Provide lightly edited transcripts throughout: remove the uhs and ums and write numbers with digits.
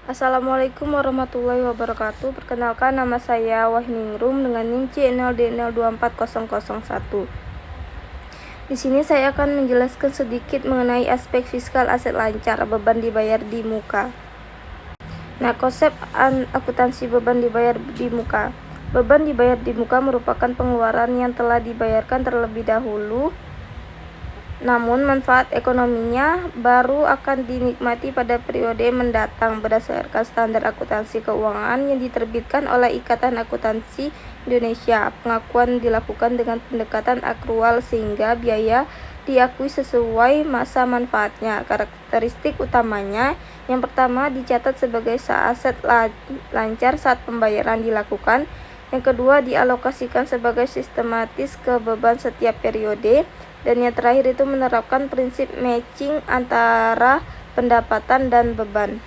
Assalamualaikum warahmatullahi wabarakatuh. Perkenalkan, nama saya Wahningrum dengan NIM C0D024001. Di sini saya akan menjelaskan sedikit mengenai aspek fiskal aset lancar, beban dibayar di muka. Nah, konsep akuntansi beban dibayar di muka. Beban dibayar di muka merupakan pengeluaran yang telah dibayarkan terlebih dahulu, namun manfaat ekonominya baru akan dinikmati pada periode mendatang berdasarkan standar akuntansi keuangan yang diterbitkan oleh Ikatan Akuntansi Indonesia. Pengakuan dilakukan dengan pendekatan akrual sehingga biaya diakui sesuai masa manfaatnya. Karakteristik utamanya, yang pertama, dicatat sebagai aset lancar saat pembayaran dilakukan. Yang kedua, dialokasikan sebagai sistematis ke beban setiap periode. Dan yang terakhir itu menerapkan prinsip matching antara pendapatan dan beban.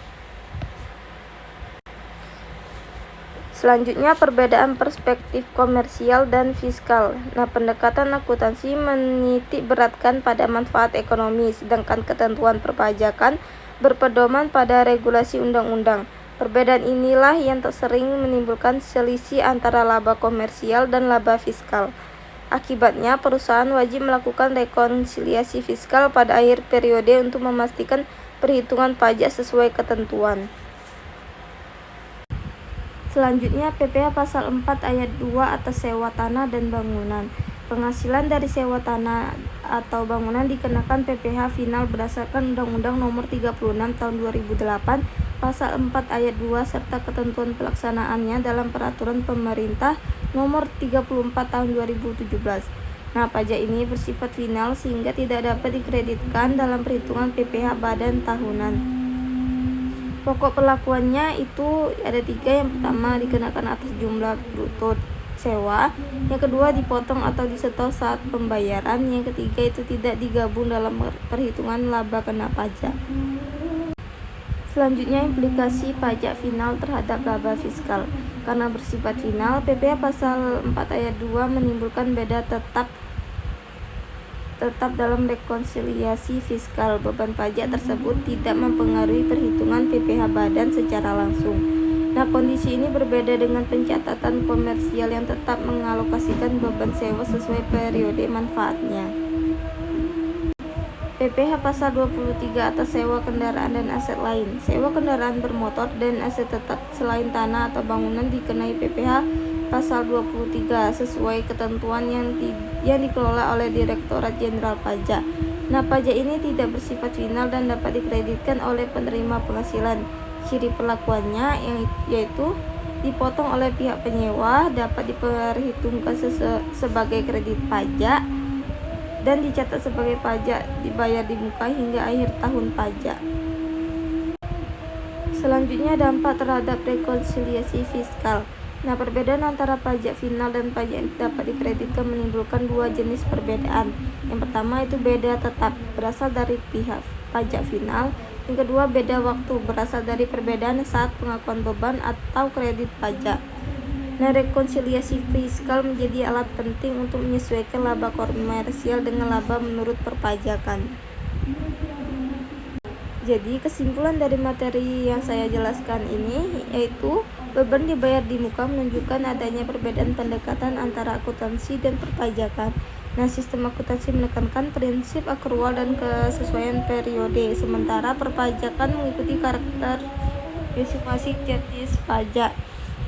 Selanjutnya, perbedaan perspektif komersial dan fiskal. Nah, pendekatan akuntansi menitik beratkan pada manfaat ekonomi, sedangkan ketentuan perpajakan berpedoman pada regulasi undang-undang. Perbedaan inilah yang sering menimbulkan selisih antara laba komersial dan laba fiskal. Akibatnya, perusahaan wajib melakukan rekonsiliasi fiskal pada akhir periode untuk memastikan perhitungan pajak sesuai ketentuan. Selanjutnya, PPh Pasal 4 Ayat 2 atas sewa tanah dan bangunan. Penghasilan dari sewa tanah atau bangunan dikenakan PPh final berdasarkan Undang-Undang Nomor 36 Tahun 2008, Pasal 4 Ayat 2 serta ketentuan pelaksanaannya dalam Peraturan Pemerintah Nomor 34 Tahun 2017. Nah, pajak ini bersifat final sehingga tidak dapat dikreditkan dalam perhitungan PPh badan tahunan. Pokok perlakuannya itu ada 3. Yang pertama, dikenakan atas jumlah bruto sewa. Yang kedua, dipotong atau disetor saat pembayaran. Yang ketiga, itu tidak digabung dalam perhitungan laba kena pajak. Selanjutnya, implikasi pajak final terhadap laba fiskal. Karena bersifat final, PPh Pasal 4 Ayat 2 menimbulkan beda tetap dalam rekonsiliasi fiskal. Beban pajak tersebut tidak mempengaruhi perhitungan PPh badan secara langsung. Nah, kondisi ini berbeda dengan pencatatan komersial yang tetap mengalokasikan beban sewa sesuai periode manfaatnya. PPh Pasal 23 atas sewa kendaraan dan aset lain. Sewa kendaraan bermotor dan aset tetap selain tanah atau bangunan dikenai PPh Pasal 23 sesuai ketentuan yang dikelola oleh Direktorat Jenderal Pajak. Nah, pajak ini tidak bersifat final dan dapat dikreditkan oleh penerima penghasilan. Ciri perlakuannya yaitu dipotong oleh pihak penyewa, dapat diperhitungkan sebagai kredit pajak, dan dicatat sebagai pajak dibayar di muka hingga akhir tahun pajak. Selanjutnya, dampak terhadap rekonsiliasi fiskal. Nah, perbedaan antara pajak final dan pajak yang dapat dikreditkan menimbulkan 2 jenis perbedaan. Yang pertama itu beda tetap, berasal dari pihak pajak final. Yang kedua, beda waktu, berasal dari perbedaan saat pengakuan beban atau kredit pajak. Nah, rekonsiliasi fiskal menjadi alat penting untuk menyesuaikan laba komersial dengan laba menurut perpajakan. Jadi, kesimpulan dari materi yang saya jelaskan ini yaitu beban dibayar di muka menunjukkan adanya perbedaan pendekatan antara akuntansi dan perpajakan. Nah, sistem akuntansi menekankan prinsip akrual dan kesesuaian periode, sementara perpajakan mengikuti karakter masing-masing jenis pajak,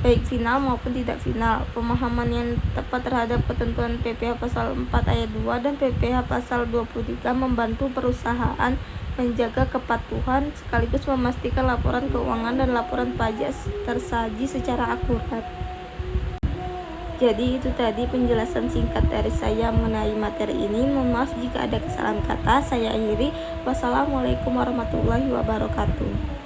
baik final maupun tidak final. Pemahaman yang tepat terhadap ketentuan PPh Pasal 4 Ayat 2 dan PPh Pasal 23 membantu perusahaan menjaga kepatuhan sekaligus memastikan laporan keuangan dan laporan pajak tersaji secara akurat. Jadi itu tadi penjelasan singkat dari saya mengenai materi ini. Mohon maaf jika ada kesalahan kata. Saya akhiri. Wassalamualaikum warahmatullahi wabarakatuh.